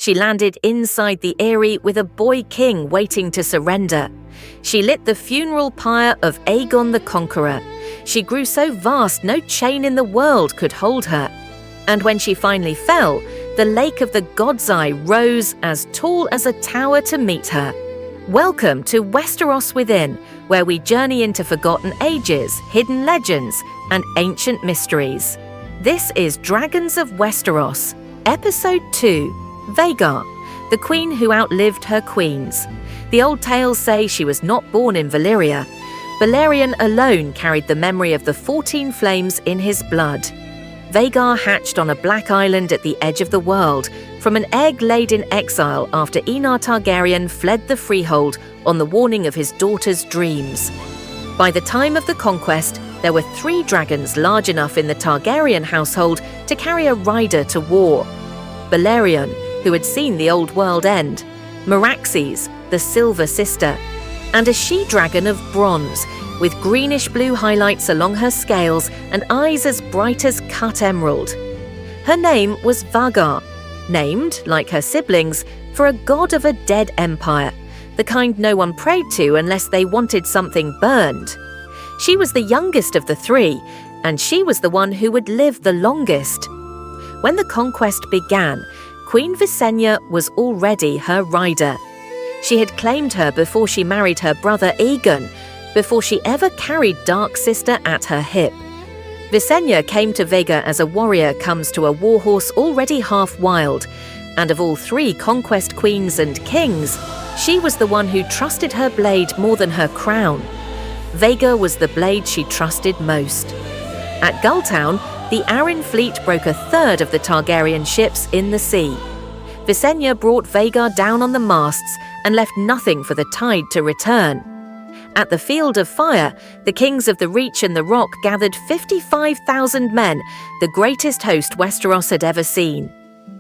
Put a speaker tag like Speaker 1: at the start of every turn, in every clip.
Speaker 1: She landed inside the Eyrie with a boy king waiting to surrender. She lit the funeral pyre of Aegon the Conqueror. She grew so vast no chain in the world could hold her. And when she finally fell, the Lake of the God's Eye rose as tall as a tower to meet her. Welcome to Westeros Within, where we journey into forgotten ages, hidden legends, and ancient mysteries. This is Dragons of Westeros, Episode 2, Vhagar, the queen who outlived her queens. The old tales say she was not born in Valyria. Velaryon alone carried the memory of the 14 flames in his blood. Vhagar hatched on a black island at the edge of the world, from an egg laid in exile after Aemond Targaryen fled the freehold on the warning of his daughter's dreams. By the time of the Conquest, there were 3 dragons large enough in the Targaryen household to carry a rider to war. Velaryon, who had seen the old world end, Meraxes, the Silver Sister, and a she-dragon of bronze, with greenish-blue highlights along her scales and eyes as bright as cut emerald. Her name was Vhagar, named, like her siblings, for a god of a dead empire, the kind no one prayed to unless they wanted something burned. She was the youngest of the 3, and she was the one who would live the longest. When the Conquest began, Queen Visenya was already her rider. She had claimed her before she married her brother Aegon, before she ever carried Dark Sister at her hip. Visenya came to Vhagar as a warrior comes to a warhorse already half wild, and of all 3 Conquest queens and kings, she was the one who trusted her blade more than her crown. Vhagar was the blade she trusted most. At Gulltown, the Arryn fleet broke a third of the Targaryen ships in the sea. Visenya brought Vhagar down on the masts and left nothing for the tide to return. At the Field of Fire, the kings of the Reach and the Rock gathered 55,000 men, the greatest host Westeros had ever seen.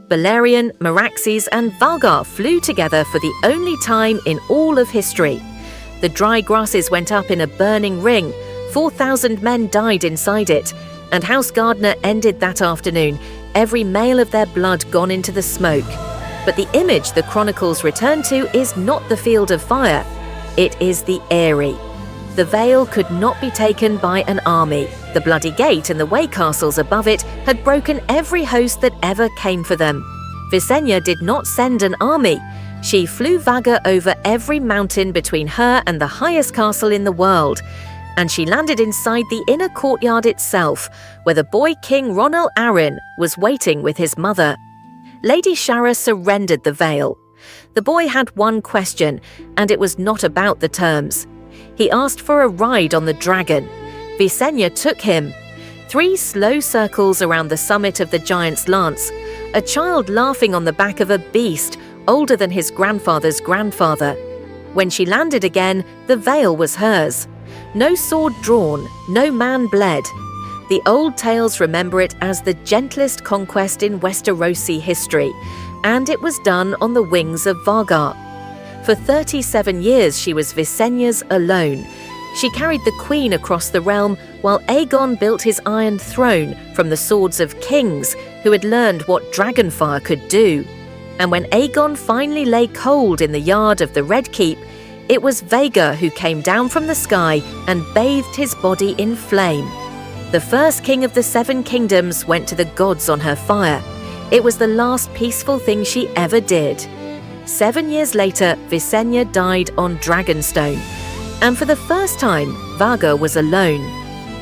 Speaker 1: Velaryon, Meraxes, and Vhagar flew together for the only time in all of history. The dry grasses went up in a burning ring, 4,000 men died inside it, and House Gardener ended that afternoon, every male of their blood gone into the smoke. But the image the chronicles return to is not the Field of Fire. It is the Eyrie. The Vale could not be taken by an army. The Bloody Gate and the way castles above it had broken every host that ever came for them. Visenya did not send an army. She flew Vhagar over every mountain between her and the highest castle in the world, and she landed inside the inner courtyard itself, where the boy king Ronel Arryn was waiting with his mother. Lady Shara surrendered the Vale. The boy had one question, and it was not about the terms. He asked for a ride on the dragon. Visenya took him. 3 slow circles around the summit of the giant's lance, a child laughing on the back of a beast older than his grandfather's grandfather. When she landed again, the Vale was hers. No sword drawn, no man bled. The old tales remember it as the gentlest conquest in Westerosi history, and it was done on the wings of Vhagar. For 37 years she was Visenya's alone. She carried the queen across the realm while Aegon built his iron throne from the swords of kings who had learned what dragonfire could do. And when Aegon finally lay cold in the yard of the Red Keep, it was Vhagar who came down from the sky and bathed his body in flame. The first king of the 7 kingdoms went to the gods on her fire. It was the last peaceful thing she ever did. 7 years later, Visenya died on Dragonstone, and for the first time, Vhagar was alone.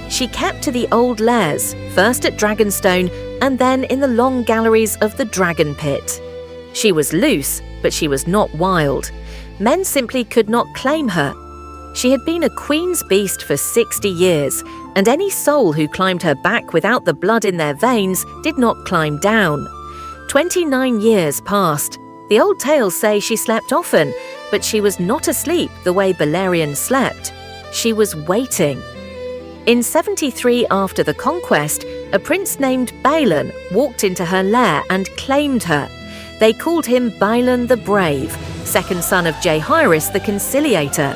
Speaker 1: She kept to the old lairs, first at Dragonstone and then in the long galleries of the Dragon Pit. She was loose, but she was not wild. Men simply could not claim her. She had been a queen's beast for 60 years, and any soul who climbed her back without the blood in their veins did not climb down. 29 years passed. The old tales say she slept often, but she was not asleep the way Velaryon slept. She was waiting. In 73 after the Conquest, a prince named Balon walked into her lair and claimed her. They called him Balon the Brave, second son of Jaehaerys the Conciliator.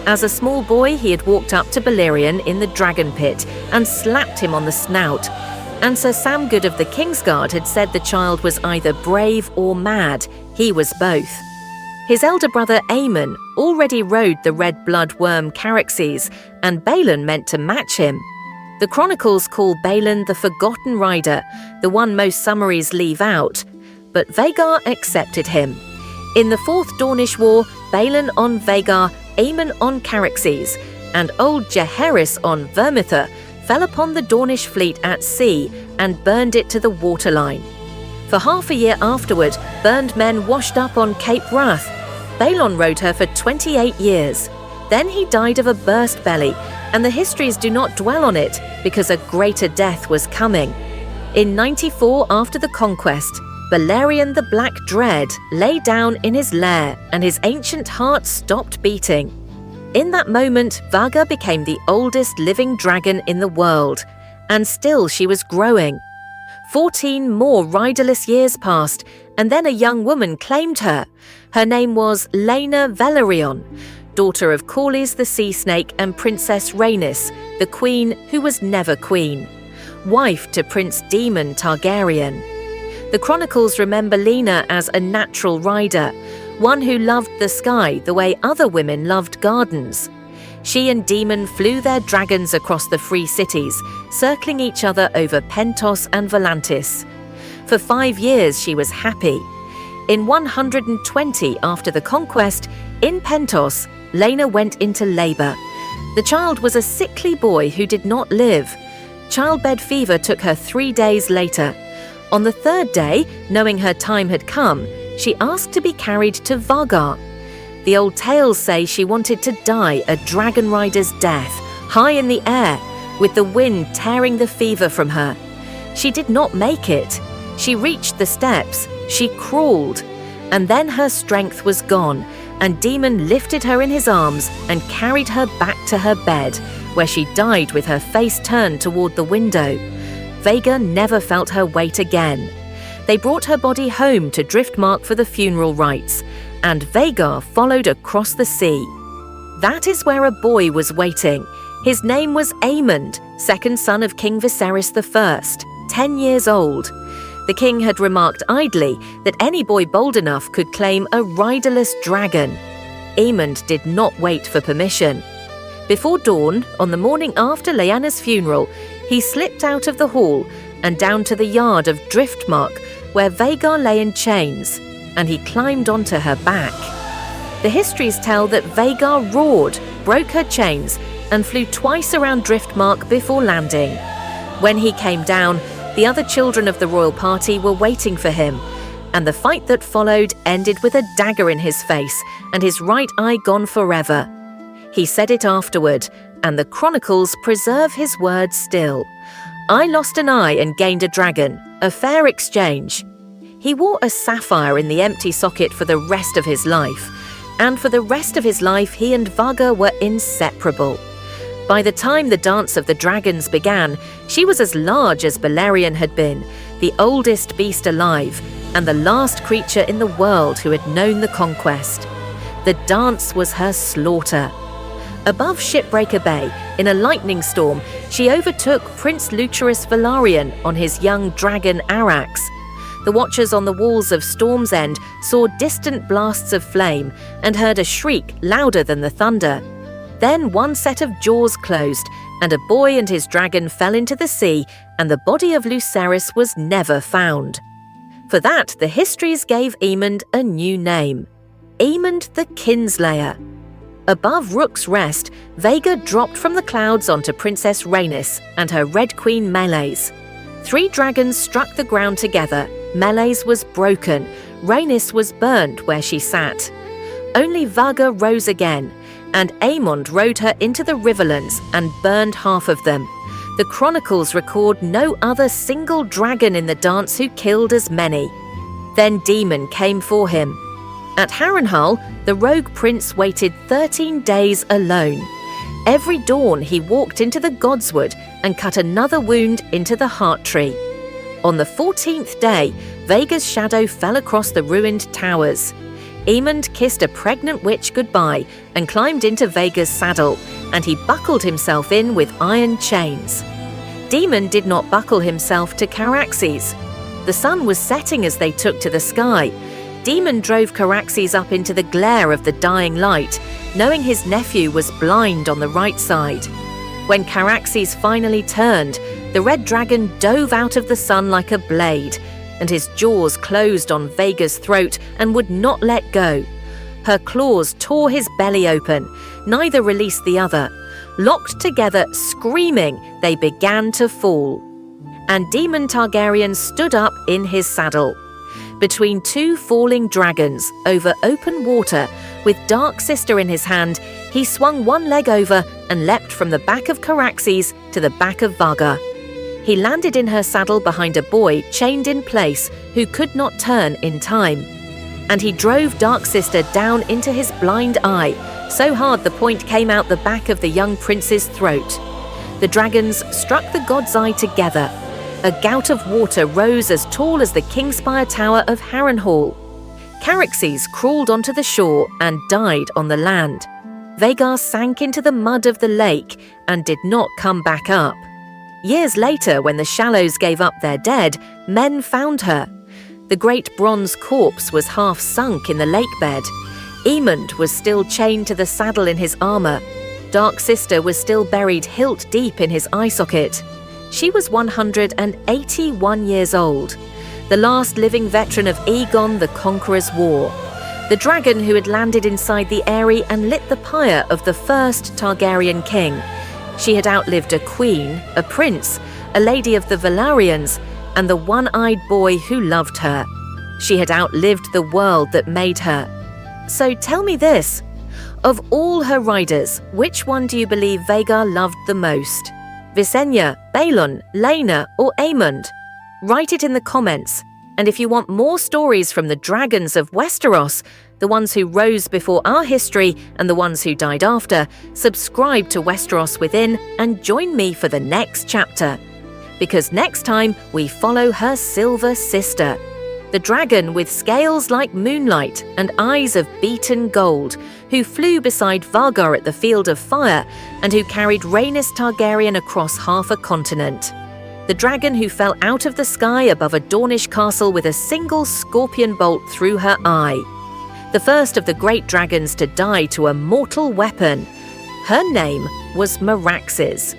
Speaker 1: As a small boy, he had walked up to Velaryon in the Dragon Pit and slapped him on the snout. and Sir Samgood of the Kingsguard had said the child was either brave or mad. He was both. His elder brother Aemon already rode the red blood worm Caraxes, and Balon meant to match him. The chronicles call Balon the Forgotten Rider, the one most summaries leave out, but Vhagar accepted him. In the Fourth Dornish War, Balon on Vhagar, Aemon on Caraxes, and old Jaehaerys on Vermithor fell upon the Dornish fleet at sea and burned it to the waterline. For half a year afterward, burned men washed up on Cape Wrath. Balon rode her for 28 years. Then he died of a burst belly, and the histories do not dwell on it because a greater death was coming. In 94 after the Conquest, Velaryon the Black Dread lay down in his lair and his ancient heart stopped beating. In that moment, Vhagar became the oldest living dragon in the world, and still she was growing. 14 more riderless years passed, and then a young woman claimed her. Her name was Laena Velaryon, daughter of Corlys the Sea Snake and Princess Rhaenys, the queen who was never queen, wife to Prince Daemon Targaryen. The chronicles remember Laena as a natural rider, one who loved the sky the way other women loved gardens. She and Daemon flew their dragons across the free cities, circling each other over Pentos and Volantis. For 5 years she was happy. In 120 after the Conquest, in Pentos, Laena went into labour. The child was a sickly boy who did not live. Childbed fever took her 3 days later. On the 3rd day, knowing her time had come, she asked to be carried to Vhagar. The old tales say she wanted to die a dragon rider's death, high in the air, with the wind tearing the fever from her. She did not make it. She reached the steps, she crawled, and then her strength was gone, and Daemon lifted her in his arms and carried her back to her bed, where she died with her face turned toward the window. Vhagar never felt her weight again. They brought her body home to Driftmark for the funeral rites, and Vhagar followed across the sea. That is where a boy was waiting. His name was Aemond, second son of King Viserys I, 10 years old. The king had remarked idly that any boy bold enough could claim a riderless dragon. Aemond did not wait for permission. Before dawn, on the morning after Lyanna's funeral, he slipped out of the hall and down to the yard of Driftmark, where Vhagar lay in chains, and he climbed onto her back. The histories tell that Vhagar roared, broke her chains, and flew twice around Driftmark before landing. When he came down, the other children of the royal party were waiting for him, and the fight that followed ended with a dagger in his face and his right eye gone forever. He said it afterward, and the chronicles preserve his words still. "I lost an eye and gained a dragon, a fair exchange." He wore a sapphire in the empty socket for the rest of his life, and for the rest of his life he and Vhagar were inseparable. By the time the Dance of the Dragons began, she was as large as Balerion had been, the oldest beast alive, and the last creature in the world who had known the Conquest. The dance was her slaughter. Above Shipbreaker Bay, in a lightning storm, she overtook Prince Lucerys Velaryon on his young dragon Arrax. The watchers on the walls of Storm's End saw distant blasts of flame and heard a shriek louder than the thunder. Then one set of jaws closed, and a boy and his dragon fell into the sea, and the body of Lucerys was never found. For that, the histories gave Aemond a new name, Aemond the Kinslayer. Above Rook's Rest, Vhagar dropped from the clouds onto Princess Rhaenys and her Red Queen Meleys. 3 dragons struck the ground together. Meleys was broken. Rhaenys was burned where she sat. Only Vhagar rose again, and Aemond rode her into the riverlands and burned half of them. The chronicles record no other single dragon in the dance who killed as many. Then Daemon came for him. At Harrenhal, the rogue prince waited 13 days alone. Every dawn he walked into the Godswood and cut another wound into the heart tree. On the 14th day, Vhagar's shadow fell across the ruined towers. Aemond kissed a pregnant witch goodbye and climbed into Vhagar's saddle, and he buckled himself in with iron chains. Daemon did not buckle himself to Caraxes. The sun was setting as they took to the sky. Daemon drove Caraxes up into the glare of the dying light, knowing his nephew was blind on the right side. When Caraxes finally turned, the red dragon dove out of the sun like a blade, and his jaws closed on Vhagar's throat and would not let go. Her claws tore his belly open. Neither released the other. Locked together, screaming, they began to fall. And Aemond Targaryen stood up in his saddle. Between two falling dragons, over open water, with Dark Sister in his hand, he swung one leg over and leapt from the back of Caraxes to the back of Vhagar. He landed in her saddle behind a boy chained in place who could not turn in time. And he drove Dark Sister down into his blind eye, so hard the point came out the back of the young prince's throat. The dragons struck the god's eye together. A gout of water rose as tall as the Kingspire Tower of Harrenhal. Caraxes crawled onto the shore and died on the land. Vhagar sank into the mud of the lake and did not come back up. Years later, when the shallows gave up their dead, men found her. The great bronze corpse was half sunk in the lake bed. Aemond was still chained to the saddle in his armour. Dark Sister was still buried hilt deep in his eye socket. She was 181 years old, the last living veteran of Aegon the Conqueror's war, the dragon who had landed inside the Eyrie and lit the pyre of the first Targaryen king. She had outlived a queen, a prince, a lady of the Velaryons, and the one-eyed boy who loved her. She had outlived the world that made her. So tell me this, of all her riders, which one do you believe Vhagar loved the most? Visenya, Balon, Laena, or Aemond? Write it in the comments. And if you want more stories from the dragons of Westeros, the ones who rose before our history and the ones who died after, subscribe to Westeros Within and join me for the next chapter. Because next time we follow her silver sister, the dragon with scales like moonlight and eyes of beaten gold, who flew beside Vhagar at the Field of Fire and who carried Rhaenys Targaryen across half a continent. The dragon who fell out of the sky above a Dornish castle with a single scorpion bolt through her eye. The first of the great dragons to die to a mortal weapon. Her name was Meraxes.